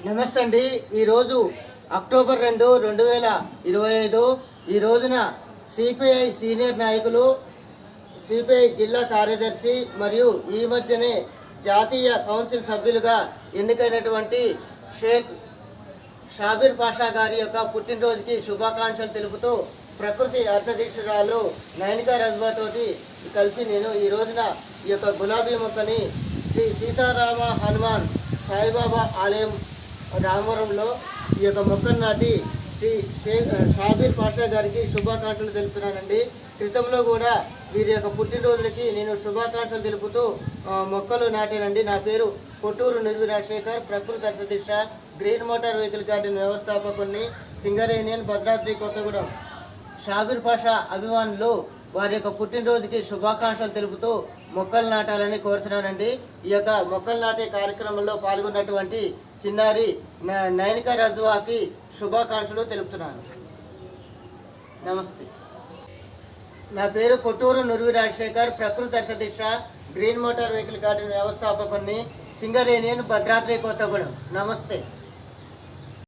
నమస్తే అండి. ఈరోజు అక్టోబర్ 2, 2025 ఈ రోజున సిపిఐ సీనియర్ నాయకులు, సిపిఐ జిల్లా కార్యదర్శి మరియు ఈ మధ్యనే జాతీయ కౌన్సిల్ సభ్యులుగా ఎన్నికైనటువంటి షేక్ షాబీర్ పాషా గారి యొక్క పుట్టినరోజుకి శుభాకాంక్షలు తెలుపుతూ ప్రకృతి అర్థదీక్షురాలు నయనికా రజ్వా తోటి కలిసి నేను ఈ రోజున ఈ యొక్క గులాబీ మొక్కని శ్రీ సీతారామ హనుమాన్ సాయిబాబా ఆలయం రామవరంలో ఈ యొక్క మొక్కను నాటి శ్రీ షాబీర్ పాషా గారికి శుభాకాంక్షలు తెలుపుతున్నానండి. క్రితంలో కూడా వీరి యొక్క పుట్టినరోజులకి నేను శుభాకాంక్షలు తెలుపుతూ మొక్కలు నాటానండి. నా పేరు కొట్టూరు నిర్వి రాజశేఖర్, ప్రకృతి అర్థదిశ గ్రీన్ మోటార్ వెహికల్ గార్డెన్ వ్యవస్థాపకుని, సింగరేనియన్, భద్రాద్రి కొత్తగూడెం. షాబీర్ పాషా అభిమానులు వారి యొక్క పుట్టినరోజుకి శుభాకాంక్షలు తెలుపుతూ మొక్కలు నాటాలని కోరుతున్నానండి. ఈ యొక్క మొక్కలు నాటే కార్యక్రమంలో పాల్గొన్నటువంటి చిన్నారి నయనికా రజ్వాకి శుభాకాంక్షలు తెలుపుతున్నాను. నమస్తే. నా పేరు కొట్టూరు నుర్వి రాజశేఖర్, ప్రకృతి అర్థదిశ గ్రీన్ మోటార్ వెహికల్ గార్డెన్ వ్యవస్థాపకుని, సింగరేనియన్, భద్రాద్రి కొత్తగూడెం. నమస్తే.